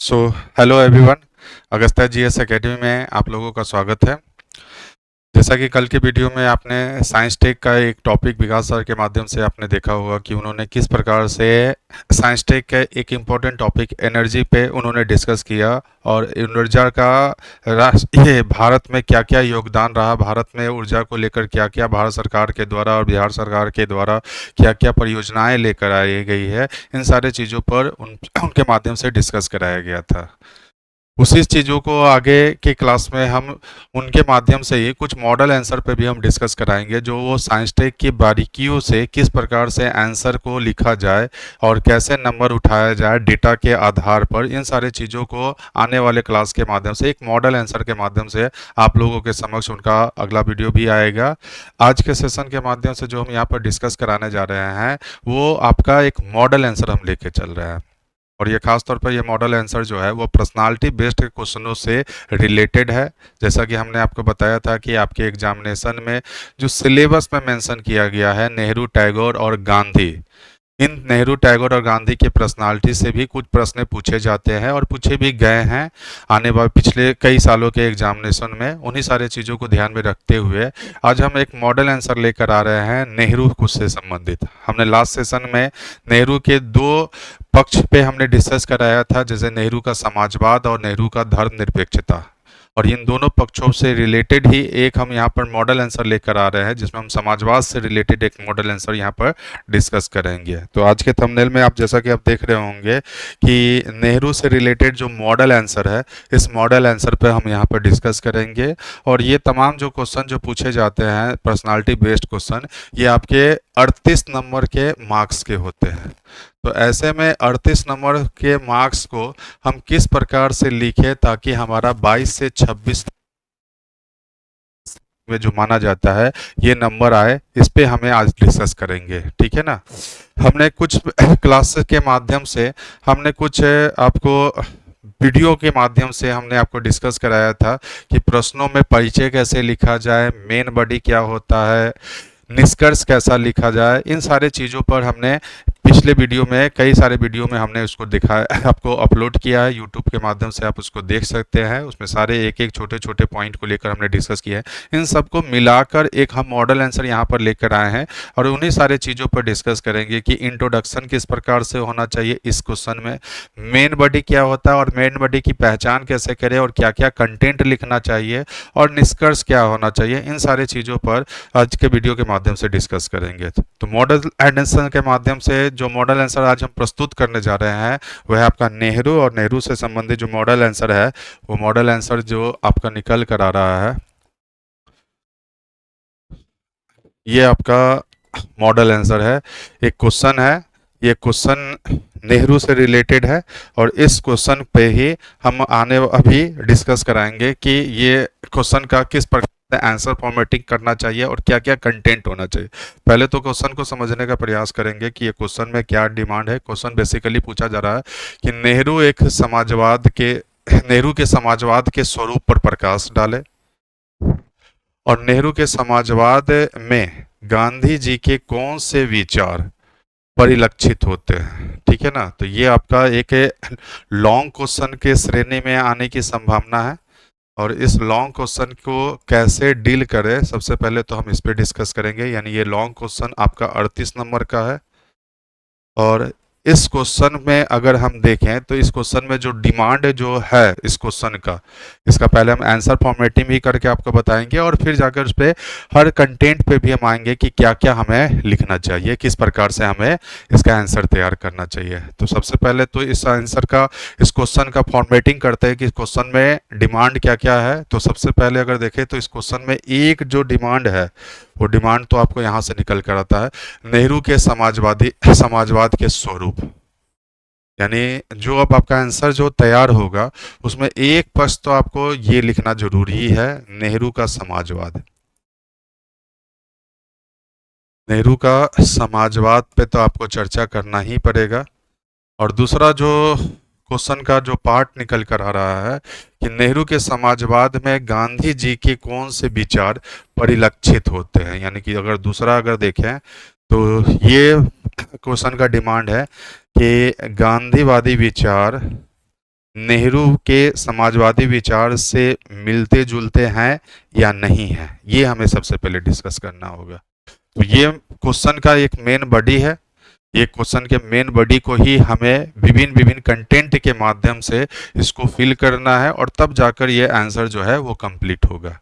So hello everyone. Agastya GS academy में आप लोगों का स्वागत है। जैसा कि कल के वीडियो में आपने साइंस टेक का एक टॉपिक विकास सर के माध्यम से आपने देखा होगा कि उन्होंने किस प्रकार से साइंस टेक का एक इम्पोर्टेंट टॉपिक एनर्जी पे उन्होंने डिस्कस किया और ऊर्जा का ये भारत में क्या क्या योगदान रहा, भारत में ऊर्जा को लेकर क्या क्या भारत सरकार के द्वारा और बिहार सरकार के द्वारा क्या क्या परियोजनाएं लेकर आई गई है, इन सारे चीज़ों पर उनके माध्यम से डिस्कस कराया गया था। उसी चीज़ों को आगे के क्लास में हम उनके माध्यम से ही कुछ मॉडल आंसर पे भी हम डिस्कस कराएंगे, जो वो साइंस टेक की बारीकियों से किस प्रकार से आंसर को लिखा जाए और कैसे नंबर उठाया जाए डेटा के आधार पर। इन सारे चीज़ों को आने वाले क्लास के माध्यम से एक मॉडल आंसर के माध्यम से आप लोगों के समक्ष उनका अगला वीडियो भी आएगा। आज के सेशन के माध्यम से जो हम यहाँ पर डिस्कस कराने जा रहे हैं वो आपका एक मॉडल आंसर हम लेके चल रहे हैं, और ये खास तौर पर ये मॉडल आंसर जो है वो पर्सनालिटी बेस्ड क्वेश्चनों से रिलेटेड है। जैसा कि हमने आपको बताया था कि आपके एग्जामिनेशन में जो सिलेबस में मेंशन किया गया है नेहरू, टैगोर और गांधी, इन नेहरू, टैगोर और गांधी की पर्सनालिटी से भी कुछ प्रश्न पूछे जाते हैं और पूछे भी गए हैं आने वाले पिछले कई सालों के एग्जामिनेशन में। उन्हीं सारे चीज़ों को ध्यान में रखते हुए आज हम एक मॉडल आंसर लेकर आ रहे हैं नेहरू कुछ से संबंधित। हमने लास्ट सेशन में नेहरू के दो पक्ष पे हमने डिस्कस कराया था, जैसे नेहरू का समाजवाद और नेहरू का धर्मनिरपेक्षता, और इन दोनों पक्षों से रिलेटेड ही एक हम यहाँ पर मॉडल आंसर लेकर आ रहे हैं जिसमें हम समाजवाद से रिलेटेड एक मॉडल आंसर यहाँ पर डिस्कस करेंगे। तो आज के थंबनेल में आप जैसा कि आप देख रहे होंगे कि नेहरू से रिलेटेड जो मॉडल आंसर है, इस मॉडल आंसर पर हम यहाँ पर डिस्कस करेंगे। और ये तमाम जो क्वेश्चन जो पूछे जाते हैं पर्सनालिटी बेस्ड क्वेश्चन, ये आपके 38 नंबर के मार्क्स के होते हैं। तो ऐसे में 38 नंबर के मार्क्स को हम किस प्रकार से लिखें ताकि हमारा 22 से 26 में जो माना जाता है ये नंबर आए, इस पे हमें आज डिस्कस करेंगे, ठीक है ना। हमने कुछ क्लास के माध्यम से हमने कुछ आपको वीडियो के माध्यम से हमने आपको डिस्कस कराया था कि प्रश्नों में परिचय कैसे लिखा जाए, मेन बॉडी क्या होता है, निष्कर्ष कैसा लिखा जाए। इन सारे चीज़ों पर हमने पिछले वीडियो में, कई सारे वीडियो में हमने उसको दिखाया, आपको अपलोड किया है यूट्यूब के माध्यम से, आप उसको देख सकते हैं। उसमें सारे एक एक छोटे छोटे पॉइंट को लेकर हमने डिस्कस किया है। इन सबको मिलाकर एक हम मॉडल आंसर यहाँ पर लेकर आए हैं और उन्हीं सारे चीज़ों पर डिस्कस करेंगे कि इंट्रोडक्शन किस प्रकार से होना चाहिए इस क्वेश्चन में, मेन बॉडी क्या होता है और मेन बॉडी की पहचान कैसे करें और क्या क्या कंटेंट लिखना चाहिए और निष्कर्ष क्या होना चाहिए। इन सारे चीज़ों पर आज के वीडियो के माध्यम से डिस्कस करेंगे। तो मॉडल आंसर के माध्यम से जो मॉडल आंसर आज हम प्रस्तुत करने जा रहे हैं वह है आपका नेहरू, और नेहरू से संबंधित जो मॉडल आंसर है वो मॉडल आंसर जो आपका निकल कर आ रहा है, ये आपका मॉडल आंसर है। एक क्वेश्चन है, ये क्वेश्चन नेहरू से रिलेटेड है और इस क्वेश्चन पे ही हम अभी डिस्कस कराएंगे कि ये क्वेश्चन का किस प्रकार आंसर फॉर्मेटिंग करना चाहिए और क्या क्या कंटेंट होना चाहिए। पहले तो क्वेश्चन को समझने का प्रयास करेंगे कि ये क्वेश्चन में क्या डिमांड है। क्वेश्चन बेसिकली पूछा जा रहा है कि नेहरू के समाजवाद के स्वरूप पर प्रकाश डाले और नेहरू के समाजवाद में गांधी जी के कौन से विचार परिलक्षित होते हैं, ठीक है ना। तो ये आपका एक लॉन्ग क्वेश्चन के श्रेणी में आने की संभावना है और इस लॉन्ग क्वेश्चन को कैसे डील करें सबसे पहले तो हम इस पे डिस्कस करेंगे। यानी ये लॉन्ग क्वेश्चन आपका 38 नंबर का है और इस क्वेश्चन में अगर हम देखें तो इस क्वेश्चन में जो डिमांड जो है इस क्वेश्चन का, इसका पहले हम आंसर फॉर्मेटिंग भी करके आपको बताएंगे और फिर जाकर उस पर हर कंटेंट पे भी हम आएंगे कि क्या क्या हमें लिखना चाहिए, किस प्रकार से हमें इसका आंसर तैयार करना चाहिए। तो सबसे पहले तो इस आंसर का, इस क्वेश्चन का फॉर्मेटिंग करते हैं कि क्वेश्चन में डिमांड क्या क्या है। तो सबसे पहले अगर देखें तो इस क्वेश्चन में एक जो डिमांड है वो डिमांड तो आपको यहाँ से निकल कर आता है, नेहरू के समाजवाद के स्वरूप। यानी जो अब आपका आंसर जो तैयार होगा उसमें एक पक्ष तो आपको ये लिखना जरूरी है, नेहरू का समाजवाद। नेहरू का समाजवाद पे तो आपको चर्चा करना ही पड़ेगा। और दूसरा जो क्वेश्चन का जो पार्ट निकल कर आ रहा है कि नेहरू के समाजवाद में गांधी जी के कौन से विचार परिलक्षित होते हैं। यानी कि अगर दूसरा अगर देखें तो ये क्वेश्चन का डिमांड है कि गांधीवादी विचार नेहरू के समाजवादी विचार से मिलते जुलते हैं या नहीं हैं, ये हमें सबसे पहले डिस्कस करना होगा। तो ये क्वेश्चन का एक मेन बॉडी है। ये क्वेश्चन के मेन बॉडी को ही हमें विभिन्न विभिन्न कंटेंट के माध्यम से इसको फिल करना है और तब जाकर ये आंसर जो है वो कंप्लीट होगा।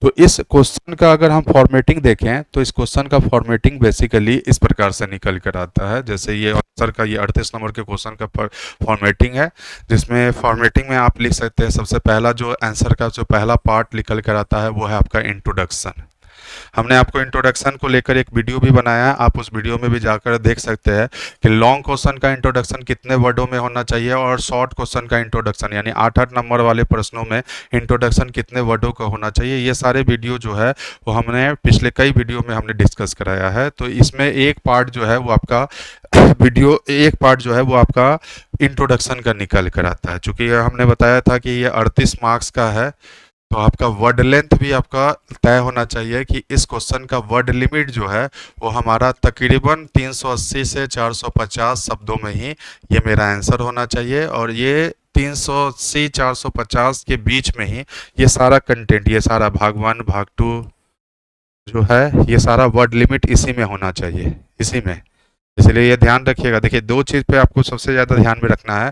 तो इस क्वेश्चन का अगर हम फॉर्मेटिंग देखें तो इस क्वेश्चन का फॉर्मेटिंग बेसिकली इस प्रकार से निकल कर आता है। जैसे ये आंसर का ये 38 नंबर के क्वेश्चन का फॉर्मेटिंग है, जिसमें फॉर्मेटिंग में आप लिख सकते हैं सबसे पहला जो आंसर का जो पहला पार्ट निकल कर आता है वो है आपका इंट्रोडक्शन। हमने आपको इंट्रोडक्शन को लेकर एक वीडियो भी बनाया है, आप उस वीडियो में भी जाकर देख सकते हैं कि लॉन्ग क्वेश्चन का इंट्रोडक्शन कितने वर्डों में होना चाहिए और शॉर्ट क्वेश्चन का इंट्रोडक्शन यानी 8-8 नंबर वाले प्रश्नों में इंट्रोडक्शन कितने वर्डों का होना चाहिए। ये सारे वीडियो जो है वो हमने पिछले कई वीडियो में हमने डिस्कस कराया है। तो इसमें एक पार्ट जो है वो आपका वीडियो एक पार्ट जो है वो आपका इंट्रोडक्शन का निकल कर आता है। चूँकि हमने बताया था कि ये 38 मार्क्स का है, तो आपका वर्ड लेंथ भी आपका तय होना चाहिए कि इस क्वेश्चन का वर्ड लिमिट जो है वो हमारा तकरीबन 380 से 450 शब्दों में ही ये मेरा आंसर होना चाहिए। और ये 380 450 के बीच में ही ये सारा कंटेंट, ये सारा भाग 1 भाग 2 जो है ये सारा वर्ड लिमिट इसी में होना चाहिए, इसी में। इसलिए ये ध्यान रखिएगा। देखिए दो चीज़ पे आपको सबसे ज़्यादा ध्यान में रखना है,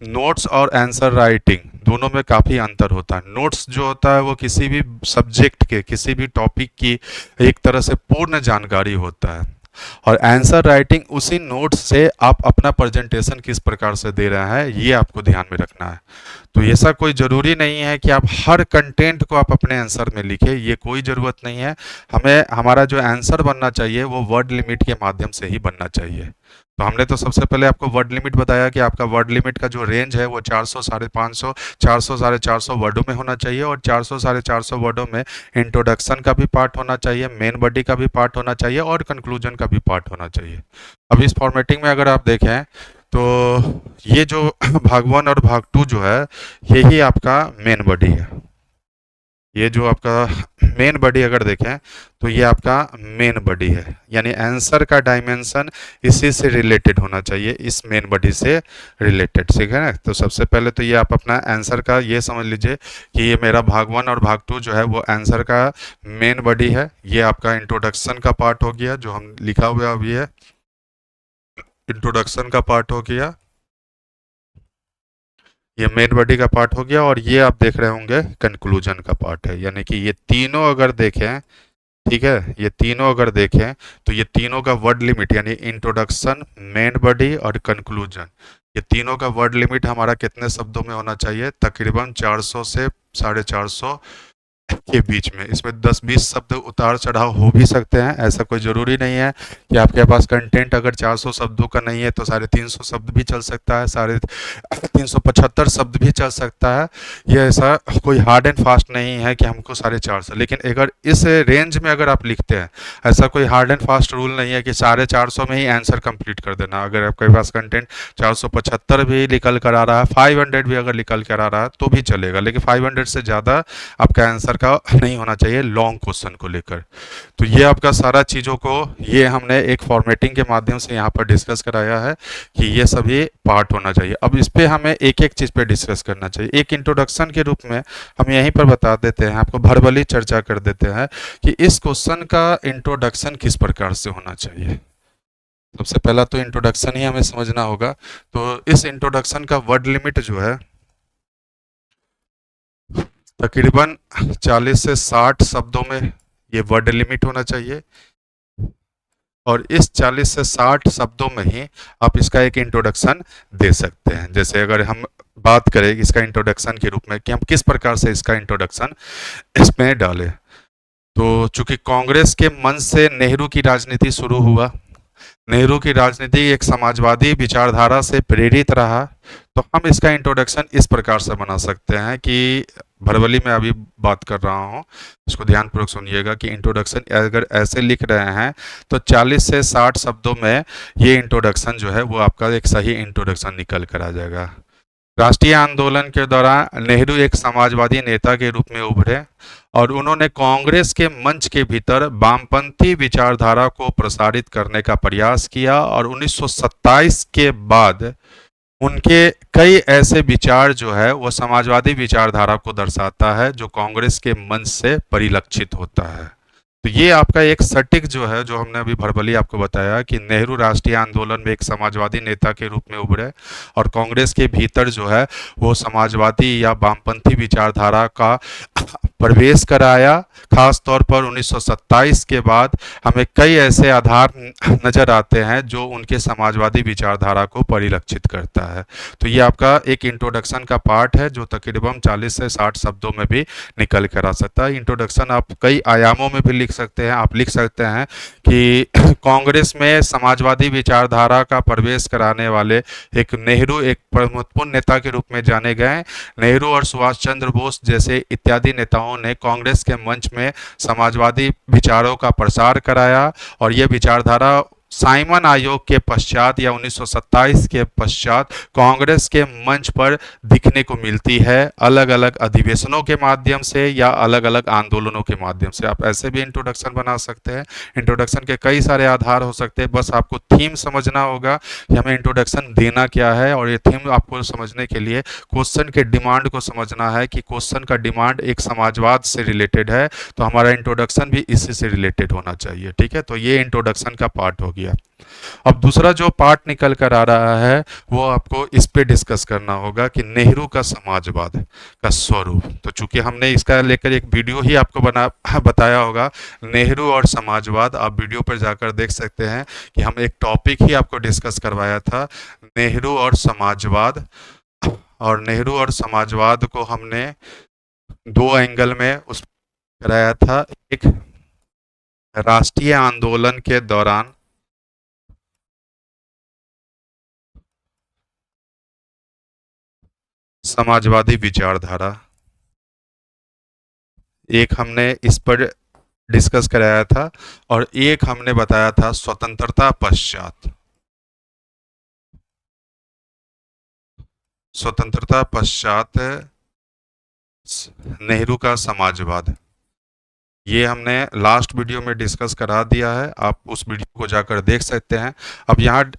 नोट्स और आंसर राइटिंग दोनों में काफ़ी अंतर होता है। नोट्स जो होता है वो किसी भी सब्जेक्ट के किसी भी टॉपिक की एक तरह से पूर्ण जानकारी होता है, और आंसर राइटिंग उसी नोट्स से आप अपना प्रेजेंटेशन किस प्रकार से दे रहे हैं ये आपको ध्यान में रखना है। तो ऐसा कोई ज़रूरी नहीं है कि आप हर कंटेंट को आप अपने आंसर में लिखें, ये कोई ज़रूरत नहीं है। हमें हमारा जो आंसर बनना चाहिए वो वर्ड लिमिट के माध्यम से ही बनना चाहिए। तो हमने तो सबसे पहले आपको वर्ड लिमिट बताया कि आपका वर्ड लिमिट का जो रेंज है वो 400 550 400 450 वर्डों में होना चाहिए, और 400 450 वर्डों में इंट्रोडक्शन का भी पार्ट होना चाहिए, मेन बॉडी का भी पार्ट होना चाहिए और कंक्लूजन का भी पार्ट होना चाहिए। अब इस फॉर्मेटिंग में अगर आप देखें तो ये जो भाग 1 और भाग 2 जो है यही आपका मेन बॉडी है। ये जो आपका मेन बॉडी अगर देखें तो ये आपका मेन बॉडी है, यानी आंसर का डायमेंशन इसी से रिलेटेड होना चाहिए, इस मेन बॉडी से रिलेटेड, ठीक है ना। तो सबसे पहले तो ये आप अपना आंसर का ये समझ लीजिए कि ये मेरा भाग 1 और भाग 2 जो है वो आंसर का मेन बॉडी है। ये आपका इंट्रोडक्शन का पार्ट हो गया जो हम लिखा हुआ अभी है, इंट्रोडक्शन का पार्ट हो गया, ये मेन बॉडी का पार्ट हो गया, और ये आप देख रहे होंगे कंक्लूजन का पार्ट है। यानी कि ये तीनों अगर देखें, ठीक है, ये तीनों अगर देखें तो ये तीनों का वर्ड लिमिट यानी इंट्रोडक्शन, मेन बॉडी और कंक्लूजन, ये तीनों का वर्ड लिमिट हमारा कितने शब्दों में होना चाहिए? तकरीबन 400 से 450 के बीच में। इसमें 10-20 शब्द उतार चढ़ाव हो भी सकते हैं, ऐसा कोई ज़रूरी नहीं है कि आपके पास कंटेंट अगर 400 शब्दों का नहीं है तो 350 शब्द भी चल सकता है, 375 शब्द भी चल सकता है। ये ऐसा कोई हार्ड एंड फास्ट नहीं है कि हमको 450, लेकिन अगर इस रेंज में अगर आप लिखते हैं, ऐसा कोई हार्ड एंड फास्ट रूल नहीं है कि 450 में ही आंसर कंप्लीट कर देना। अगर आपके पास कंटेंट 475 भी निकल कर आ रहा है, 500 भी अगर निकल कर आ रहा है तो भी चलेगा, लेकिन 500 से ज़्यादा आपका आंसर का नहीं होना चाहिए लॉन्ग क्वेश्चन को लेकर। तो ये आपका सारा चीज़ों को ये हमने एक फॉर्मेटिंग के माध्यम से यहाँ पर डिस्कस कराया है कि ये सभी पार्ट होना चाहिए। अब इस पे हमें एक एक चीज़ पे डिस्कस करना चाहिए। एक इंट्रोडक्शन के रूप में हम यहीं पर बता देते हैं, आपको भरभली चर्चा कर देते हैं कि इस क्वेश्चन का इंट्रोडक्शन किस प्रकार से होना चाहिए। सबसे पहला तो इंट्रोडक्शन ही हमें समझना होगा। तो इस इंट्रोडक्शन का वर्ड लिमिट जो है तकरीबन 40 से 60 शब्दों में ये वर्ड लिमिट होना चाहिए, और इस 40 से 60 शब्दों में ही आप इसका एक इंट्रोडक्शन दे सकते हैं। जैसे अगर हम बात करें इसका इंट्रोडक्शन के रूप में कि हम किस प्रकार से इसका इंट्रोडक्शन इसमें डालें, तो चूंकि कांग्रेस के मंच से नेहरू की राजनीति शुरू हुआ, नेहरू की राजनीति एक समाजवादी विचारधारा से प्रेरित रहा, तो हम इसका इंट्रोडक्शन इस प्रकार से बना सकते हैं कि भरवली में अभी बात कर रहा हूँ, इसको ध्यानपूर्वक सुनिएगा कि इंट्रोडक्शन अगर ऐसे लिख रहे हैं तो 40 से 60 शब्दों में ये इंट्रोडक्शन जो है वो आपका एक सही इंट्रोडक्शन निकल कर आ जाएगा। राष्ट्रीय आंदोलन के दौरान नेहरू एक समाजवादी नेता के रूप में उभरे और उन्होंने कांग्रेस के मंच के भीतर वामपंथी विचारधारा को प्रसारित करने का प्रयास किया, और 1927 के बाद उनके कई ऐसे विचार जो है वो समाजवादी विचारधारा को दर्शाता है जो कांग्रेस के मंच से परिलक्षित होता है। तो ये आपका एक सटीक जो है, जो हमने अभी भर्बली आपको बताया कि नेहरू राष्ट्रीय आंदोलन में एक समाजवादी नेता के रूप में उभरे और कांग्रेस के भीतर जो है वो समाजवादी या वामपंथी विचारधारा का प्रवेश कराया। खास तौर पर 1927 के बाद हमें कई ऐसे आधार नजर आते हैं जो उनके समाजवादी विचारधारा को परिलक्षित करता है। तो ये आपका एक इंट्रोडक्शन का पार्ट है जो तकरीबन 40 से 60 शब्दों में भी निकल कर आ सकता है। इंट्रोडक्शन आप कई आयामों में भी लिख सकते हैं। आप लिख सकते हैं कि कांग्रेस में समाजवादी विचारधारा का प्रवेश कराने वाले एक नेहरू एक महत्वपूर्ण नेता के रूप में जाने गए। नेहरू और सुभाष चंद्र बोस जैसे इत्यादि नेताओं ने कांग्रेस के मंच में समाजवादी विचारों का प्रसार कराया और ये विचारधारा साइमन आयोग के पश्चात या 1927 के पश्चात कांग्रेस के मंच पर दिखने को मिलती है, अलग अलग अधिवेशनों के माध्यम से या अलग अलग आंदोलनों के माध्यम से। आप ऐसे भी इंट्रोडक्शन बना सकते हैं। इंट्रोडक्शन के कई सारे आधार हो सकते हैं, बस आपको थीम समझना होगा कि हमें इंट्रोडक्शन देना क्या है। और ये थीम आपको समझने के लिए क्वेश्चन के डिमांड को समझना है कि क्वेश्चन का डिमांड एक समाजवाद से रिलेटेड है तो हमारा इंट्रोडक्शन भी इसी से रिलेटेड होना चाहिए। ठीक है, तो ये इंट्रोडक्शन का पार्ट हो गया। अब दूसरा जो पार्ट निकल कर आ रहा है वो आपको इस पे डिस्कस करना होगा कि नेहरू का समाजवाद का स्वरूप। तो चूंकि हमने इसका लेकर एक वीडियो ही आपको बना बताया होगा, नेहरू और समाजवाद, आप वीडियो पर जाकर देख सकते हैं कि हम एक टॉपिक ही आपको डिस्कस करवाया था, नेहरू और समाजवाद। और नेहरू और समाजवाद को हमने दो एंगल में उस कराया था। एक राष्ट्रीय आंदोलन के दौरान समाजवादी विचारधारा, एक हमने इस पर डिस्कस कराया था, और एक हमने बताया था स्वतंत्रता पश्चात। स्वतंत्रता पश्चात नेहरू का समाजवाद, ये हमने लास्ट वीडियो में डिस्कस करा दिया है, आप उस वीडियो को जाकर देख सकते हैं। अब यहाँ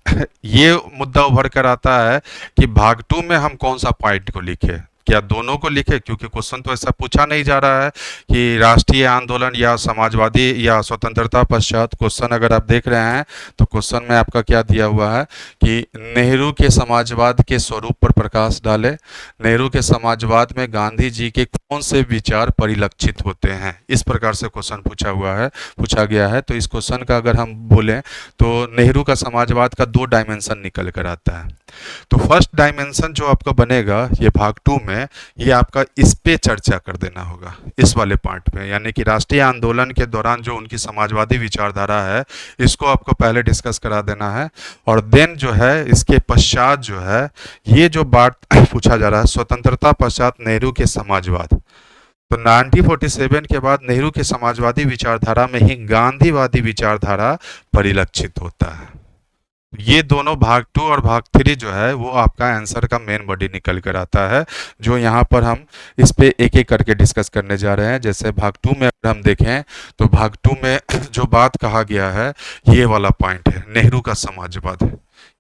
ये मुद्दा उभर कर आता है कि भाग 2 में हम कौन सा पॉइंट को लिखे, क्या दोनों को लिखे, क्योंकि क्वेश्चन तो ऐसा पूछा नहीं जा रहा है कि राष्ट्रीय आंदोलन या समाजवादी या स्वतंत्रता पश्चात। क्वेश्चन अगर आप देख रहे हैं तो क्वेश्चन में आपका क्या दिया हुआ है कि नेहरू के समाजवाद के स्वरूप पर प्रकाश डाले, नेहरू के समाजवाद में गांधी जी के कौन से विचार परिलक्षित होते हैं, इस प्रकार से क्वेश्चन पूछा गया है। तो इस क्वेश्चन का अगर हम बोलें तो नेहरू का समाजवाद का दो डायमेंशन निकल कर आता है। तो फर्स्ट डायमेंशन जो आपका बनेगा ये भाग 2 में, ये आपका इस पे चर्चा कर देना होगा, इस वाले पार्ट में, यानी कि राष्ट्रीय आंदोलन के दौरान जो उनकी समाजवादी विचारधारा है इसको आपको पहले डिस्कस करा देना है। और देन जो है इसके पश्चात जो है ये जो बात पूछा जा रहा है स्वतंत्रता पश्चात नेहरू के समाजवाद, तो 1947 के बाद नेहरू के समाजवादी विचारधारा में ही गांधीवादी विचारधारा परिलक्षित होता है। ये दोनों भाग 2 और भाग 3 जो है वो आपका आंसर का मेन बॉडी निकल कर आता है, जो यहाँ पर हम इस पे एक एक करके डिस्कस करने जा रहे हैं। जैसे भाग 2 में अगर हम देखें तो भाग 2 में जो बात कहा गया है ये वाला पॉइंट है, नेहरू का समाजवाद।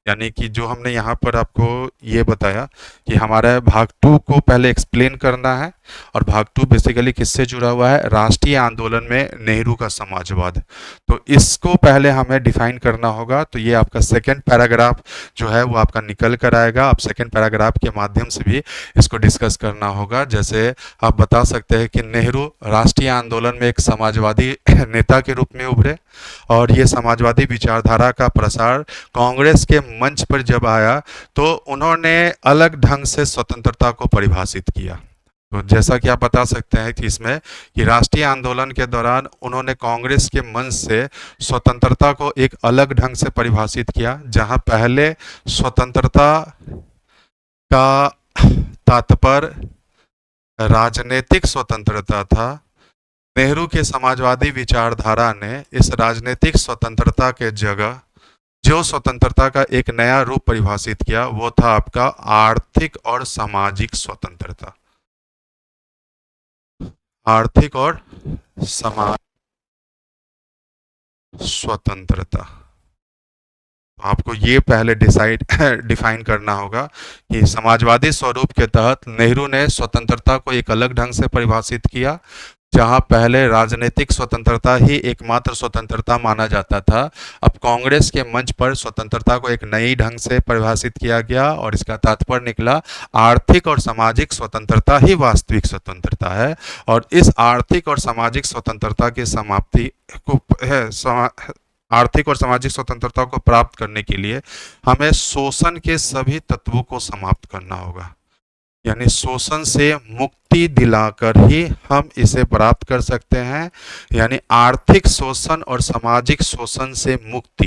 यानी कि जो हमने यहाँ पर आपको ये बताया कि हमारा भाग 2 को पहले एक्सप्लेन करना है, और भाग 2 बेसिकली किससे जुड़ा हुआ है, राष्ट्रीय आंदोलन में नेहरू का समाजवाद। तो इसको पहले हमें डिफाइन करना होगा। तो ये आपका सेकंड पैराग्राफ जो है वो आपका निकल कर आएगा, आप सेकंड पैराग्राफ के माध्यम से भी इसको डिस्कस करना होगा। जैसे आप बता सकते हैं कि नेहरू राष्ट्रीय आंदोलन में एक समाजवादी नेता के रूप में उभरे, और ये समाजवादी विचारधारा का प्रसार कांग्रेस के मंच पर जब आया तो उन्होंने अलग ढंग से स्वतंत्रता को परिभाषित किया। तो जैसा कि आप बता सकते हैं कि इसमें कि राष्ट्रीय आंदोलन के दौरान उन्होंने कांग्रेस के मंच से स्वतंत्रता को एक अलग ढंग से परिभाषित किया, जहां पहले स्वतंत्रता का तात्पर्य राजनीतिक स्वतंत्रता था। नेहरू के समाजवादी विचारधारा ने इस राजनीतिक स्वतंत्रता के जगह जो स्वतंत्रता का एक नया रूप परिभाषित किया वो था आपका आर्थिक और सामाजिक स्वतंत्रता। आर्थिक और समाज स्वतंत्रता। तो आपको ये पहले डिफाइन करना होगा कि समाजवादी स्वरूप के तहत नेहरू ने स्वतंत्रता को एक अलग ढंग से परिभाषित किया। जहां पहले राजनीतिक स्वतंत्रता ही एकमात्र स्वतंत्रता माना जाता था, अब कांग्रेस के मंच पर स्वतंत्रता को एक नई ढंग से परिभाषित किया गया और इसका तात्पर्य निकला आर्थिक और सामाजिक स्वतंत्रता ही वास्तविक स्वतंत्रता है। और इस आर्थिक और सामाजिक स्वतंत्रता की समाप्ति को आर्थिक और सामाजिक स्वतंत्रता को प्राप्त करने के लिए हमें शोषण के सभी तत्वों को समाप्त करना होगा। यानी शोषण से मुक्ति दिलाकर ही हम इसे प्राप्त कर सकते हैं। यानी आर्थिक शोषण और सामाजिक शोषण से मुक्ति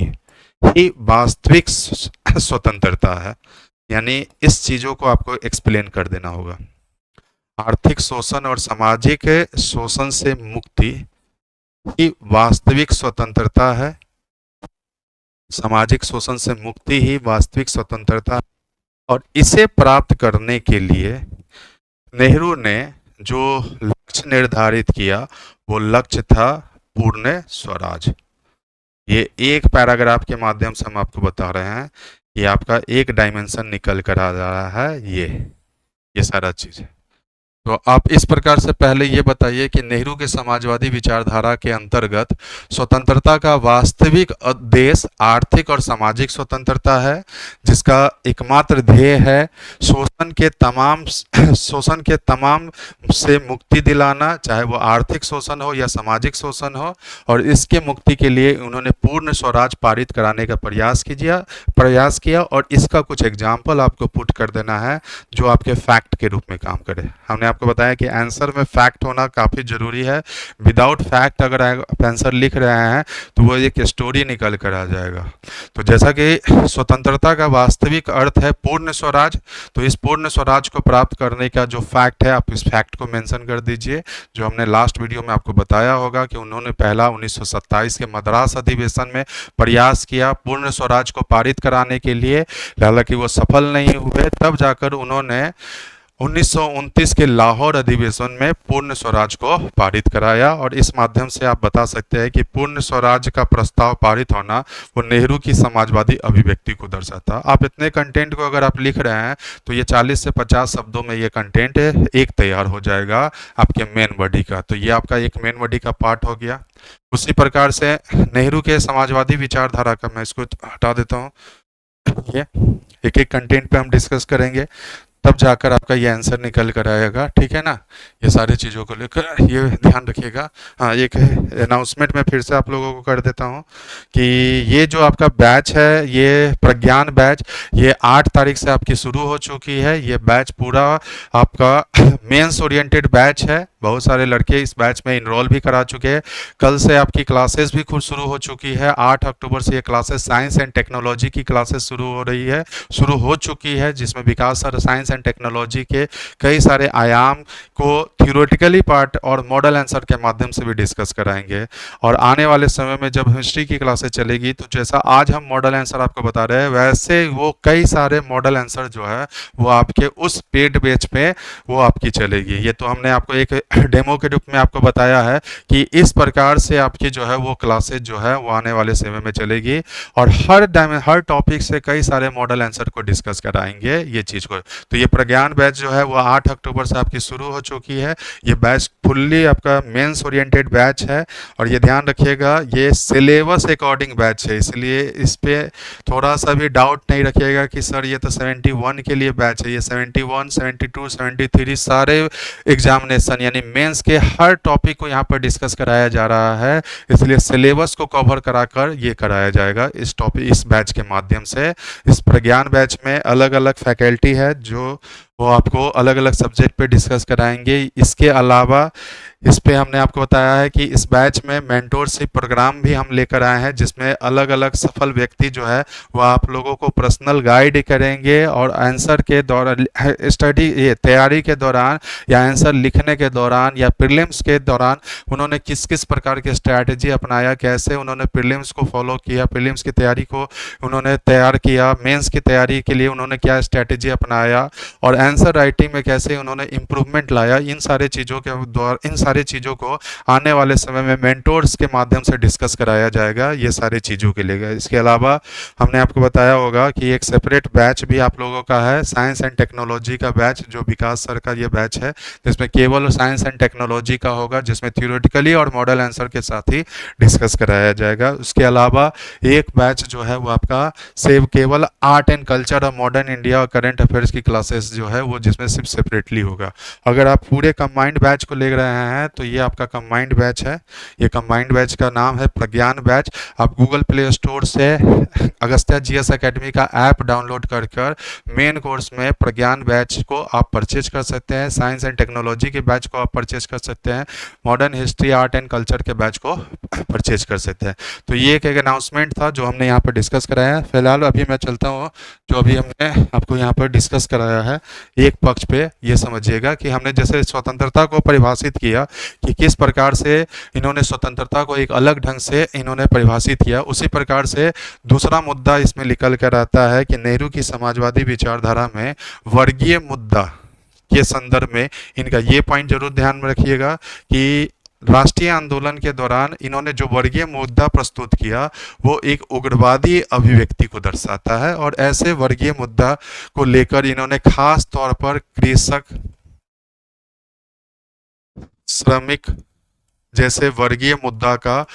ही वास्तविक स्वतंत्रता है। यानी इस चीज़ों को आपको एक्सप्लेन कर देना होगा। आर्थिक शोषण और सामाजिक शोषण से मुक्ति ही वास्तविक स्वतंत्रता है। सामाजिक शोषण से मुक्ति ही वास्तविक स्वतंत्रता। और इसे प्राप्त करने के लिए नेहरू ने जो लक्ष्य निर्धारित किया वो लक्ष्य था पूर्ण स्वराज। ये एक पैराग्राफ के माध्यम से हम आपको बता रहे हैं कि आपका एक डायमेंशन निकल कर आ रहा है। ये सारा चीज़ है। तो आप इस प्रकार से पहले ये बताइए कि नेहरू के समाजवादी विचारधारा के अंतर्गत स्वतंत्रता का वास्तविक उद्देश्य आर्थिक और सामाजिक स्वतंत्रता है, जिसका एकमात्र ध्येय है शोषण के तमाम से मुक्ति दिलाना, चाहे वो आर्थिक शोषण हो या सामाजिक शोषण हो। और इसके मुक्ति के लिए उन्होंने पूर्ण स्वराज पारित कराने का प्रयास किया। और इसका कुछ एग्जाम्पल आपको पुट कर देना है जो आपके फैक्ट के रूप में काम करे। हमने आपको बताया कि आंसर में फैक्ट होना काफ़ी ज़रूरी है। विदाउट फैक्ट अगर आप आंसर लिख रहे हैं तो वो एक स्टोरी निकल कर आ जाएगा। तो जैसा कि स्वतंत्रता का वास्तविक अर्थ है पूर्ण स्वराज, तो इस पूर्ण स्वराज को प्राप्त करने का जो फैक्ट है आप इस फैक्ट को मेंशन कर दीजिए, जो हमने लास्ट वीडियो में आपको बताया होगा कि उन्होंने पहला 1927 के मद्रास अधिवेशन में प्रयास किया पूर्ण स्वराज को पारित कराने के लिए। हालांकि वो सफल नहीं हुए, तब जाकर उन्होंने 1929 के लाहौर अधिवेशन में पूर्ण स्वराज को पारित कराया। और इस माध्यम से आप बता सकते हैं कि पूर्ण स्वराज का प्रस्ताव पारित होना वो नेहरू की समाजवादी अभिव्यक्ति को दर्शाता। आप इतने कंटेंट को अगर आप लिख रहे हैं तो ये 40 से 50 शब्दों में ये कंटेंट एक तैयार हो जाएगा आपके मेन बॉडी का। तो ये आपका एक मेन बॉडी का पार्ट हो गया। उसी प्रकार से नेहरू के समाजवादी विचारधारा का मैं इसको हटा देता हूँ। ये एक एक कंटेंट पे हम डिस्कस करेंगे, तब जाकर आपका ये आंसर निकल कर आएगा। ठीक है ना। ये सारी चीज़ों को लेकर ये ध्यान रखिएगा। हाँ, एक अनाउंसमेंट मैं फिर से आप लोगों को कर देता हूँ कि ये जो आपका बैच है, ये प्रज्ञान बैच, ये 8 तारीख से आपकी शुरू हो चुकी है। ये बैच पूरा आपका मेंस ओरिएंटेड बैच है। बहुत सारे लड़के इस बैच में इनरोल भी करा चुके हैं। कल से आपकी क्लासेस भी खुद शुरू हो चुकी है। 8 अक्टूबर से ये क्लासेस साइंस एंड टेक्नोलॉजी की क्लासेस शुरू हो चुकी है, जिसमें विकास सर साइंस एंड टेक्नोलॉजी के कई सारे आयाम को थ्योरेटिकली पार्ट और मॉडल आंसर के माध्यम से भी डिस्कस कराएंगे। और आने वाले समय में जब हिस्ट्री की क्लासेस चलेगी तो जैसा आज हम मॉडल आंसर आपको बता रहे हैं, वैसे वो कई सारे मॉडल आंसर जो है वो आपके उस पेड बैच पे वो आपकी चलेगी। ये तो हमने आपको एक डेमो के रूप में आपको बताया है कि इस प्रकार से आपकी जो है वो क्लासेज जो है वो आने वाले समय में चलेगी। और हर टॉपिक से कई सारे मॉडल आंसर को डिस्कस कराएंगे ये चीज़ को। तो ये प्रज्ञान बैच जो है वो 8 अक्टूबर से आपकी शुरू हो चुकी है। ये बैच फुल्ली आपका मेंस ओरिएंटेड बैच है। और ये ध्यान रखिएगा, ये सिलेबस अकॉर्डिंग बैच है, इसलिए इस पर थोड़ा सा भी डाउट नहीं रखिएगा कि सर ये तो 71 के लिए बैच है। ये 71, 72, 73 सारे एग्जामिनेशन यानी मेंस के हर टॉपिक को यहाँ पर डिस्कस कराया जा रहा है, इसलिए सिलेबस को कवर कराकर ये कराया जाएगा इस बैच के माध्यम से। इस प्रज्ञान बैच में अलग अलग फैकल्टी है जो वो आपको अलग अलग सब्जेक्ट पे डिस्कस कराएंगे। इसके अलावा इस पे हमने आपको बताया है कि इस बैच में मेंटोरशिप प्रोग्राम भी हम लेकर आए हैं, जिसमें अलग अलग सफल व्यक्ति जो है वो आप लोगों को पर्सनल गाइड करेंगे। और आंसर के दौरान तैयारी के दौरान या आंसर लिखने के दौरान या प्रीलिम्स के दौरान उन्होंने किस किस प्रकार की स्ट्रैटेजी अपनाया, कैसे उन्होंने प्रीलिम्स को फॉलो किया, प्रीलिम्स की तैयारी को उन्होंने तैयार किया, मेंस की तैयारी के लिए उन्होंने क्या स्ट्रैटेजी अपनाया, और आंसर राइटिंग में कैसे उन्होंने इम्प्रूवमेंट लाया, इन सारे चीज़ों के द्वारा, इन सारी चीज़ों को आने वाले समय में मेंटोर्स के माध्यम से डिस्कस कराया जाएगा, ये सारी चीज़ों के लिए। इसके अलावा हमने आपको बताया होगा कि एक सेपरेट बैच भी आप लोगों का है, साइंस एंड टेक्नोलॉजी का बैच, जो विकास सर का ये बैच है, जिसमें केवल साइंस एंड टेक्नोलॉजी का होगा, जिसमें थ्योरेटिकली और मॉडल आंसर के साथ ही डिस्कस कराया जाएगा। उसके अलावा एक बैच जो है वो आपका सिर्फ केवल आर्ट एंड कल्चर और मॉडर्न इंडिया और करंट अफेयर्स की क्लासेस जो है वो जिसमें सिर्फ सेपरेटली होगा। अगर आप पूरे कंबाइंड बैच को ले रहे हैं तो ये आपका कंबाइंड बैच है। ये कंबाइंड बैच का नाम है प्रज्ञान बैच। आप गूगल प्ले स्टोर से अगस्त्या जीएस एकेडमी का ऐप डाउनलोड कर कर मेन कोर्स में प्रज्ञान बैच को आप परचेज कर सकते हैं, साइंस एंड टेक्नोलॉजी के बैच को आप परचेज कर सकते हैं, modern history art and culture के बैच को परचेज कर सकते हैं। तो ये एक अनाउंसमेंट था जो हमने यहाँ पर डिस्कस कराया है। फिलहाल अभी मैं चलता हूँ, जो अभी हमने आपको यहाँ पर डिस्कस कराया है एक पक्ष पे ये समझिएगा कि हमने जैसे स्वतंत्रता को परिभाषित किया कि किस प्रकार से इन्होंने स्वतंत्रता को एक अलग ढंग से इन्होंने परिभाषित किया, उसी प्रकार से दूसरा मुद्दा इसमें निकल कर आता है कि नेहरू की समाजवादी विचारधारा में वर्गीय मुद्दा के संदर्भ में इनका ये पॉइंट जरूर ध्यान में रखिएगा कि राष्ट्रीय आंदोलन के दौरान इन्होंने जो वर्गीय मुद्दा प्रस्तुत किया वो एक उग्रवादी अभिव्यक्ति को दर्शाता है, और ऐसे वर्गीय मुद्दा को लेकर इन्होंने खास तौर पर कृषक, श्रमिक जैसे वर्गीय मुद्दा का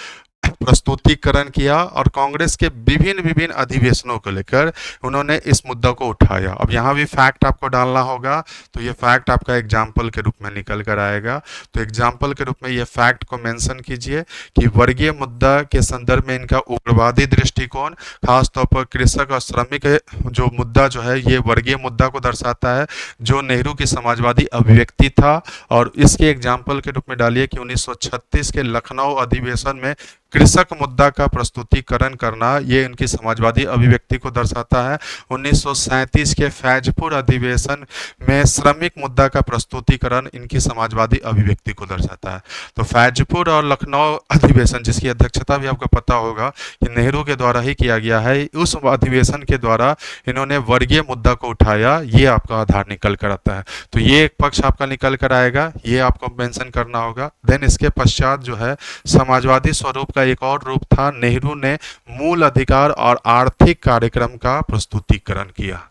प्रस्तुतिकरण किया, और कांग्रेस के विभिन्न विभिन्न अधिवेशनों को लेकर उन्होंने इस मुद्दा को उठाया। अब यहाँ भी फैक्ट आपको डालना होगा, तो ये फैक्ट आपका एग्जाम्पल के रूप में निकल कर आएगा। तो एग्जाम्पल के रूप में ये फैक्ट को मेंशन कीजिए कि वर्गीय मुद्दा के संदर्भ में इनका उग्रवादी दृष्टिकोण, खासतौर पर कृषक और श्रमिक जो मुद्दा जो है ये वर्गीय मुद्दा को दर्शाता है, जो नेहरू की समाजवादी अभिव्यक्ति था। और इसके एग्जाम्पल के रूप में डालिए कि 1936 के लखनऊ अधिवेशन में कृषक मुद्दा का प्रस्तुतिकरण करना ये इनकी समाजवादी अभिव्यक्ति को दर्शाता है। 1937 के फैजपुर अधिवेशन में श्रमिक मुद्दा का प्रस्तुतिकरण इनकी समाजवादी अभिव्यक्ति को दर्शाता है। तो फैजपुर और लखनऊ अधिवेशन, जिसकी अध्यक्षता भी आपको पता होगा कि नेहरू के द्वारा ही किया गया है, उस अधिवेशन के द्वारा इन्होंने वर्गीय मुद्दा को उठाया, ये आपका आधार निकल कर आता है। तो ये एक पक्ष आपका निकल कर आएगा, ये आपको मेंशन करना होगा। देन इसके पश्चात जो है समाजवादी स्वरूप का एक और रूप था, नेहरू ने मूल अधिकार और आर्थिक कार्यक्रम का प्रस्तुतिकरण किया।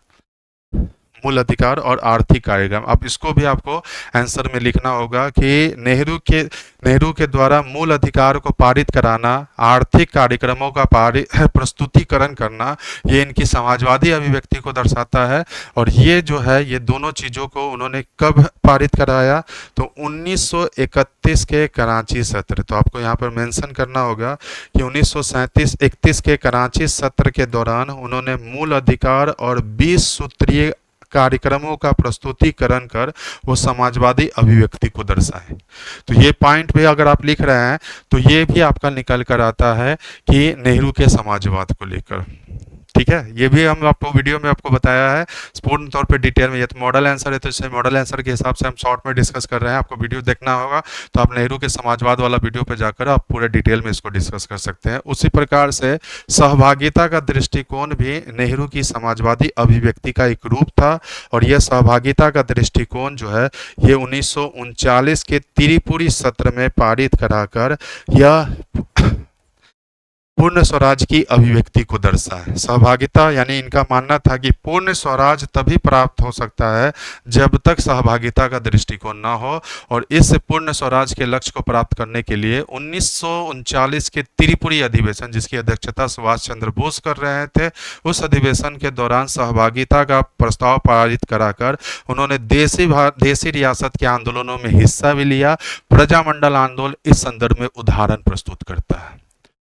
मूल अधिकार और आर्थिक कार्यक्रम, अब इसको भी आपको आंसर में लिखना होगा कि नेहरू के द्वारा मूल अधिकार को पारित कराना, आर्थिक कार्यक्रमों का प्रस्तुतिकरण करना, ये इनकी समाजवादी अभिव्यक्ति को दर्शाता है। और ये जो है ये दोनों चीज़ों को उन्होंने कब पारित कराया, तो 1931 के कराची सत्र। तो आपको यहाँ पर मेंशन करना होगा कि 1937-31 के कराची सत्र के दौरान उन्होंने मूल अधिकार और 20 सूत्रीय कार्यक्रमों का प्रस्तुतिकरण कर वो समाजवादी अभिव्यक्ति को दर्शाए। तो ये पॉइंट भी अगर आप लिख रहे हैं तो ये भी आपका निकल कर आता है कि नेहरू के समाजवाद को लेकर, ठीक है। ये भी हम आपको वीडियो में आपको बताया है पूर्ण तौर पे डिटेल में। ये तो मॉडल आंसर है, तो इससे मॉडल आंसर के हिसाब से हम शॉर्ट में डिस्कस कर रहे हैं। आपको वीडियो देखना होगा तो आप नेहरू के समाजवाद वाला वीडियो पे जाकर आप पूरे डिटेल में इसको डिस्कस कर सकते हैं। उसी प्रकार से सहभागिता का दृष्टिकोण भी नेहरू की समाजवादी अभिव्यक्ति का एक रूप था, और यह सहभागिता का दृष्टिकोण जो है ये 1939 के त्रिपुरी सत्र में पारित कराकर यह पूर्ण स्वराज की अभिव्यक्ति को दर्शाए। सहभागिता यानी इनका मानना था कि पूर्ण स्वराज तभी प्राप्त हो सकता है जब तक सहभागिता का दृष्टिकोण ना हो, और इस पूर्ण स्वराज के लक्ष्य को प्राप्त करने के लिए 1939 के त्रिपुरी अधिवेशन, जिसकी अध्यक्षता सुभाष चंद्र बोस कर रहे थे, उस अधिवेशन के दौरान सहभागिता का प्रस्ताव पारित कराकर उन्होंने देसी रियासत के आंदोलनों में हिस्सा भी लिया। प्रजामंडल आंदोलन इस संदर्भ में उदाहरण प्रस्तुत करता है।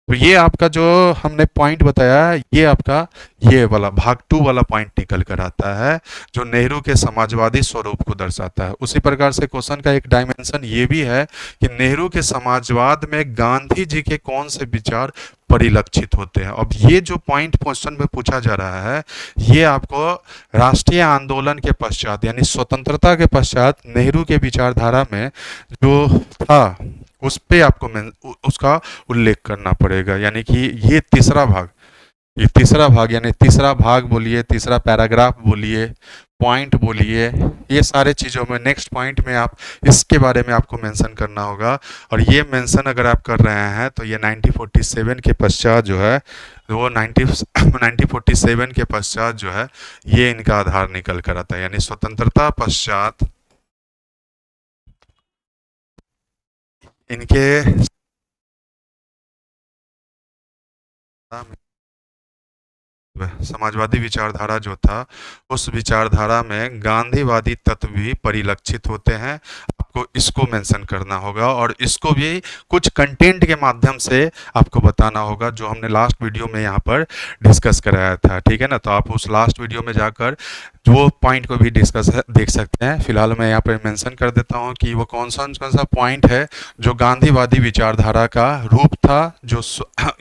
तो ये आपका जो हमने पॉइंट बताया, ये आपका ये वाला भाग 2 वाला पॉइंट निकल कर आता है, जो नेहरू के समाजवादी स्वरूप को दर्शाता है। उसी प्रकार से क्वेश्चन का एक डायमेंशन ये भी है कि नेहरू के समाजवाद में गांधी जी के कौन से विचार परिलक्षित होते हैं। अब ये जो पॉइंट क्वेश्चन में पूछा जा रहा है, ये आपको राष्ट्रीय आंदोलन के पश्चात यानी स्वतंत्रता के पश्चात नेहरू के विचारधारा में जो था उस पे आपको उसका उल्लेख करना पड़ेगा। यानी कि ये तीसरा भाग यानी तीसरा भाग बोलिए, तीसरा पैराग्राफ बोलिए, पॉइंट बोलिए, ये सारे चीज़ों में नेक्स्ट पॉइंट में आप इसके बारे में आपको मेंशन करना होगा। और ये मेंशन अगर आप कर रहे हैं तो ये 1947 के पश्चात जो है वो 1947 के पश्चात जो है ये इनका आधार निकल कर आता है, यानी स्वतंत्रता पश्चात इनके समाजवादी विचारधारा जो था उस विचारधारा में गांधीवादी तत्व भी परिलक्षित होते हैं। आपको इसको मेंशन करना होगा और इसको भी कुछ कंटेंट के माध्यम से आपको बताना होगा, जो हमने लास्ट वीडियो में यहाँ पर डिस्कस कराया था। ठीक है ना, तो आप उस लास्ट वीडियो में जाकर वो पॉइंट को भी डिस्कस देख सकते हैं। फिलहाल मैं यहाँ पर मेंशन कर देता हूँ कि वो कौन सा पॉइंट है जो गांधीवादी विचारधारा का रूप था, जो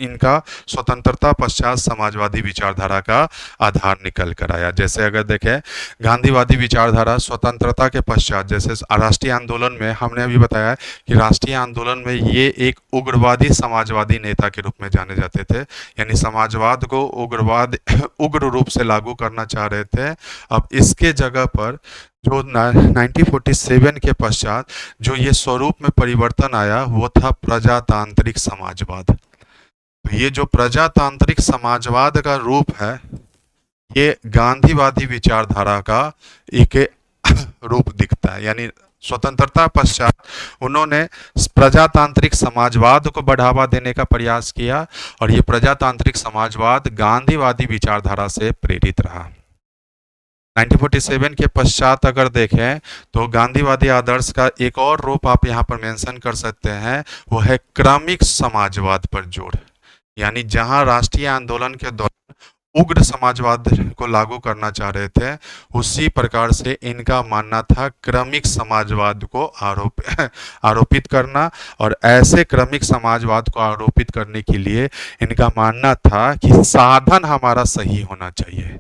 इनका स्वतंत्रता पश्चात समाजवादी विचारधारा का आधार निकल कर आया। जैसे अगर देखें गांधीवादी विचारधारा स्वतंत्रता के पश्चात, जैसे राष्ट्रीय आंदोलन में हमने अभी बताया कि राष्ट्रीय आंदोलन में ये एक उग्रवादी समाजवादी नेता के रूप में जाने जाते थे, यानी समाजवाद को उग्र रूप से लागू करना चाह रहे थे। अब इसके जगह पर जो 1947 के पश्चात जो ये स्वरूप में परिवर्तन आया वो था प्रजातांत्रिक समाजवाद। तो ये जो प्रजातांत्रिक समाजवाद का रूप है ये गांधीवादी विचारधारा का एक रूप दिखता है, यानी स्वतंत्रता पश्चात उन्होंने प्रजातांत्रिक समाजवाद को बढ़ावा देने का प्रयास किया और ये प्रजातांत्रिक समाजवाद गांधीवादी विचारधारा से प्रेरित रहा। 1947 के पश्चात अगर देखें तो गांधीवादी आदर्श का एक और रूप आप यहाँ पर मेंशन कर सकते हैं, वो है क्रमिक समाजवाद पर जोर। यानी जहां राष्ट्रीय आंदोलन के दौरान उग्र समाजवाद को लागू करना चाह रहे थे, उसी प्रकार से इनका मानना था क्रमिक समाजवाद को आरोपित करना। और ऐसे क्रमिक समाजवाद को आरोपित करने के लिए इनका मानना था कि साधन हमारा सही होना चाहिए।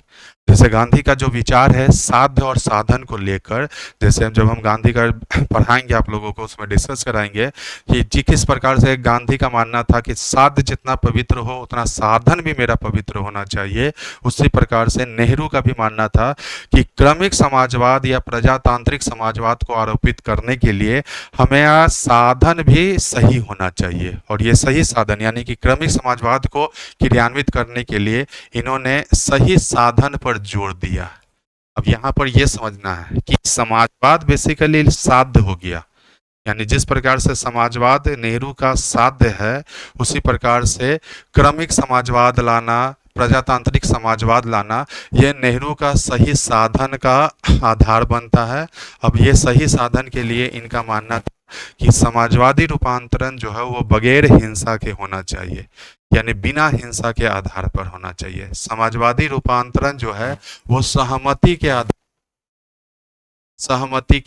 जैसे गांधी का जो विचार है साध्य और साधन को लेकर, जैसे जब हम गांधी का पढ़ाएंगे आप लोगों को उसमें डिस्कस कराएंगे कि जी किस प्रकार से गांधी का मानना था कि साध्य जितना पवित्र हो उतना साधन भी मेरा पवित्र होना चाहिए। उसी प्रकार से नेहरू का भी मानना था कि क्रमिक समाजवाद या प्रजातांत्रिक समाजवाद को आरोपित करने के लिए हमें साधन भी सही होना चाहिए। और ये सही साधन यानी कि क्रमिक समाजवाद को क्रियान्वित करने के लिए इन्होंने सही साधन पर जोर दिया। अब यहाँ पर यह समझना है कि समाजवाद बेसिकली साध्य हो गया, यानी जिस प्रकार से समाजवाद नेहरू का साध्य है उसी प्रकार से क्रमिक समाजवाद लाना, प्रजातांत्रिक समाजवाद लाना, यह नेहरू का सही साधन का आधार बनता है। अब ये सही साधन के लिए इनका मानना था कि समाजवादी रूपांतरण जो है वो बगैर हिंसा के होना चाहिए, यानी बिना हिंसा के आधार पर होना चाहिए। समाजवादी रूपांतरण जो है वो सहमति के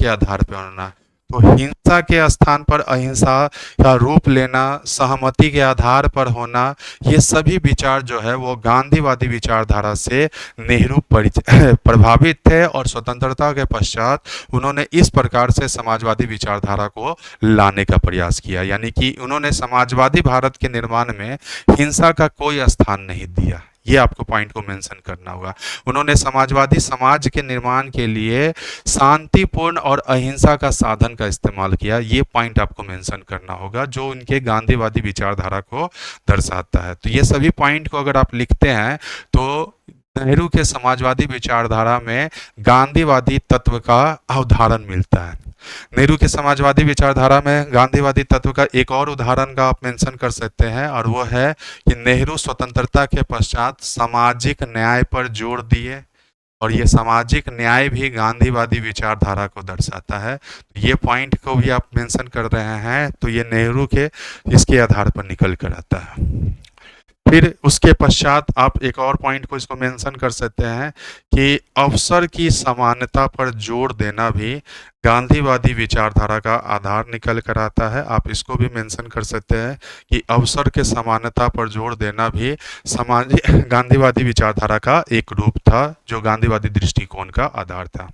आधार पर होना। तो हिंसा के स्थान पर अहिंसा का रूप लेना, सहमति के आधार पर होना, ये सभी विचार जो है वो गांधीवादी विचारधारा से नेहरू प्रभावित थे। और स्वतंत्रता के पश्चात उन्होंने इस प्रकार से समाजवादी विचारधारा को लाने का प्रयास किया, यानी कि उन्होंने समाजवादी भारत के निर्माण में हिंसा का कोई स्थान नहीं दिया। ये आपको पॉइंट को मेंशन करना होगा। उन्होंने समाजवादी समाज के निर्माण के लिए शांतिपूर्ण और अहिंसा का साधन का इस्तेमाल किया। ये पॉइंट आपको मेंशन करना होगा जो उनके गांधीवादी विचारधारा को दर्शाता है। तो ये सभी पॉइंट को अगर आप लिखते हैं तो नेहरू के समाजवादी विचारधारा में गांधीवादी तत्व का अवधारण मिलता है। नेहरू के समाजवादी विचारधारा में गांधीवादी तत्व का एक और उदाहरण का आप मेंशन कर सकते हैं और वो है कि नेहरू स्वतंत्रता के पश्चात सामाजिक न्याय पर जोर दिए और ये सामाजिक न्याय भी गांधीवादी विचारधारा को दर्शाता है। तो ये पॉइंट को भी आप मेंशन कर रहे हैं तो ये नेहरू के इसके आधार पर निकल कर आता है। फिर उसके पश्चात आप एक और पॉइंट को इसको मेंशन कर सकते हैं कि अवसर की समानता पर जोर देना भी गांधीवादी विचारधारा का आधार निकल कर आता है। आप इसको भी मेंशन कर सकते हैं कि अवसर के समानता पर जोर देना भी गांधीवादी विचारधारा का एक रूप था जो गांधीवादी दृष्टिकोण का आधार था।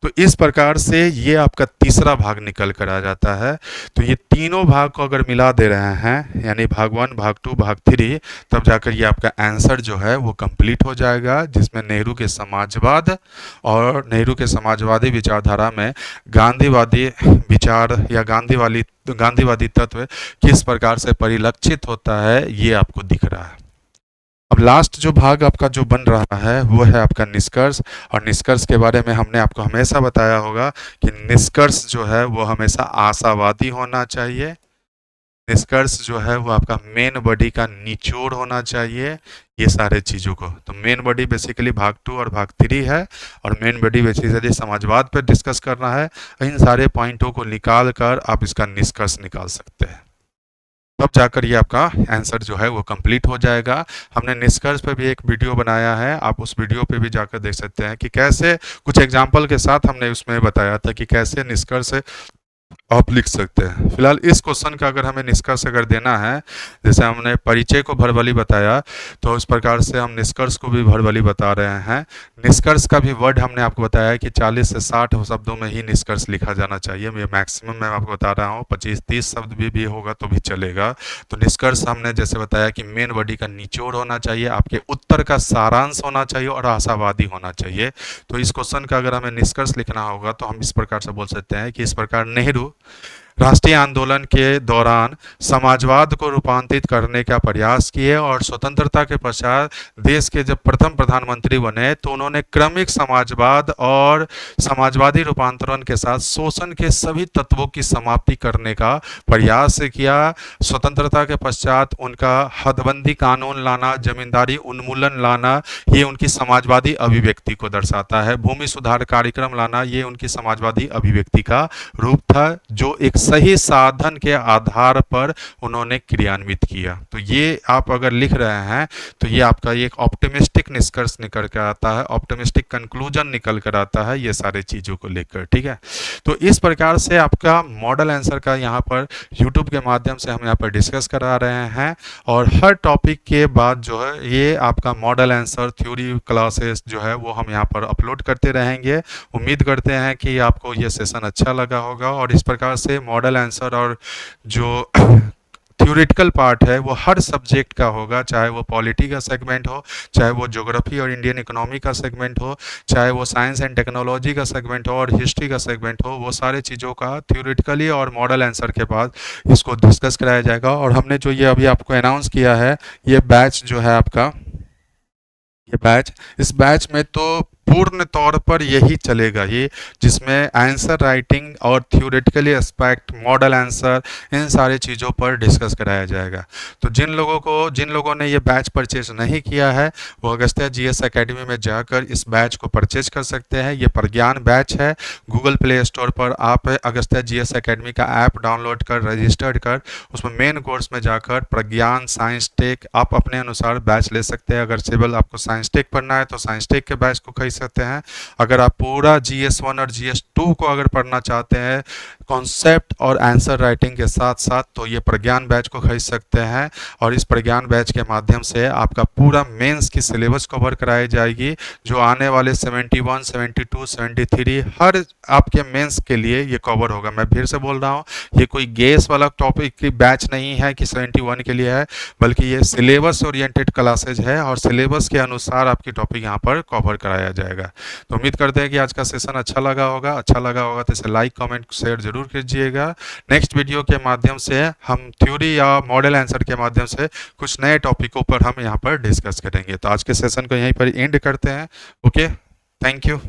तो इस प्रकार से ये आपका तीसरा भाग निकल कर आ जाता है। तो ये तीनों भाग को अगर मिला दे रहे हैं, यानी भाग 1, भाग 2, भाग 3, तब जाकर ये आपका आंसर जो है वो कंप्लीट हो जाएगा, जिसमें नेहरू के समाजवाद और नेहरू के समाजवादी विचारधारा में गांधीवादी विचार या गांधीवादी तत्व किस प्रकार से परिलक्षित होता है, ये आपको दिख रहा है। अब लास्ट जो भाग आपका जो बन रहा है वो है आपका निष्कर्ष। और निष्कर्ष के बारे में हमने आपको हमेशा बताया होगा कि निष्कर्ष जो है वो हमेशा आशावादी होना चाहिए। निष्कर्ष जो है वो आपका मेन बॉडी का निचोड़ होना चाहिए, ये सारे चीज़ों को। तो मेन बॉडी बेसिकली भाग 2 और भाग 3 है, और मेन बॉडी बेसिकली समाजवाद पर डिस्कस करना है। इन सारे पॉइंटों को निकाल कर आप इसका निष्कर्ष निकाल सकते हैं, तब जाकर ये आपका आंसर जो है वो कंप्लीट हो जाएगा। हमने निष्कर्ष पे भी एक वीडियो बनाया है, आप उस वीडियो पे भी जाकर देख सकते हैं कि कैसे कुछ एग्जांपल के साथ हमने उसमें बताया था कि कैसे निष्कर्ष आप लिख सकते हैं। फिलहाल इस क्वेश्चन का अगर हमें निष्कर्ष अगर देना है, जैसे हमने परिचय को भरबली बताया, तो इस प्रकार से हम निष्कर्ष को भी भरबली बता रहे हैं। निष्कर्ष का भी वर्ड हमने आपको बताया है कि 40 से 60 शब्दों में ही निष्कर्ष लिखा जाना चाहिए। मैं मैक्सिमम मैं आपको बता रहा हूँ, 25-30 शब्द भी होगा तो भी चलेगा। तो निष्कर्ष हमने जैसे बताया कि मेन बॉडी का निचोड़ होना चाहिए, आपके उत्तर का सारांश होना चाहिए और आशावादी होना चाहिए। तो इस क्वेश्चन का अगर हमें निष्कर्ष लिखना होगा तो हम इस प्रकार से बोल सकते हैं कि इस प्रकार नेहरू राष्ट्रीय आंदोलन के दौरान समाजवाद को रूपांतरित करने का प्रयास किए, और स्वतंत्रता के पश्चात देश के जब प्रथम प्रधानमंत्री बने तो उन्होंने क्रमिक समाजवाद और समाजवादी रूपांतरण के साथ शोषण के सभी तत्वों की समाप्ति करने का प्रयास किया। स्वतंत्रता के पश्चात उनका हदबंदी कानून लाना, जमींदारी उन्मूलन लाना, ये उनकी समाजवादी अभिव्यक्ति को दर्शाता है। भूमि सुधार कार्यक्रम लाना, ये उनकी समाजवादी अभिव्यक्ति का रूप था, जो एक सही साधन के आधार पर उन्होंने क्रियान्वित किया। तो ये आप अगर लिख रहे हैं तो ये आपका एक ऑप्टिमिस्टिक निष्कर्ष निकल कर आता है, ऑप्टिमिस्टिक कंक्लूजन निकल कर आता है, ये सारे चीज़ों को लेकर। ठीक है, तो इस प्रकार से आपका मॉडल आंसर का यहाँ पर यूट्यूब के माध्यम से हम यहाँ पर डिस्कस करा रहे हैं, और हर टॉपिक के बाद जो है ये आपका मॉडल आंसर थ्योरी क्लासेस जो है वो हम यहाँ पर अपलोड करते रहेंगे। उम्मीद करते हैं कि आपको ये सेशन अच्छा लगा होगा, और इस प्रकार से मॉडल आंसर और जो थ्योरेटिकल पार्ट है वो हर सब्जेक्ट का होगा, चाहे वो पॉलिटी का सेगमेंट हो, चाहे वो ज्योग्राफी और इंडियन इकोनॉमी का सेगमेंट हो, चाहे वो साइंस एंड टेक्नोलॉजी का सेगमेंट हो और हिस्ट्री का सेगमेंट हो। वो सारे चीज़ों का थ्योरेटिकली और मॉडल आंसर के बाद इसको डिस्कस कराया जाएगा। और हमने जो ये अभी आपको अनाउंस किया है, ये बैच जो है आपका, ये बैच, इस बैच में तो पूर्ण तौर पर यही चलेगा, ये जिसमें आंसर राइटिंग और थ्योरेटिकली एस्पेक्ट, मॉडल आंसर, इन सारी चीज़ों पर डिस्कस कराया जाएगा। तो जिन लोगों ने ये बैच परचेज नहीं किया है वो अगस्त्य जीएस एकेडमी में जाकर इस बैच को परचेज कर सकते हैं। ये प्रज्ञान बैच है। गूगल प्ले स्टोर पर आप अगस्त्य जीएस एकेडमी का ऐप डाउनलोड कर रजिस्टर्ड कर उसमें मेन कोर्स में जाकर प्रज्ञान, साइंस टेक आप अपने अनुसार बैच ले सकते हैं। अगर सिविल आपको साइंस टेक पढ़ना है तो साइंस टेक के बैच को खरीद सकते हैं। अगर आप पूरा GS1 और GS2 को अगर पढ़ना चाहते हैं कॉन्सेप्ट और आंसर राइटिंग के साथ साथ, तो ये प्रज्ञान बैच को खरीद सकते हैं। और इस प्रज्ञान बैच के माध्यम से आपका पूरा मेंस की सिलेबस कवर कराई जाएगी, जो आने वाले 71, 72, 73 हर आपके मेंस के लिए ये कवर होगा। मैं फिर से बोल रहा हूँ, ये कोई गेस वाला टॉपिक की बैच नहीं है कि 71 के लिए है, बल्कि ये सिलेबस ओरिएंटेड क्लासेज है और सिलेबस के अनुसार आपकी टॉपिक यहाँ पर कवर कराया जाएगा। तो उम्मीद करते हैं कि आज का सेशन अच्छा लगा होगा तो इसे लाइक, कमेंट, शेयर जरूर कीजिएगा। नेक्स्ट वीडियो के माध्यम से हम थ्योरी या मॉडल आंसर के माध्यम से कुछ नए टॉपिकों पर हम यहाँ पर डिस्कस करेंगे। तो आज के सेशन को यहीं पर एंड करते हैं। Okay, thank you.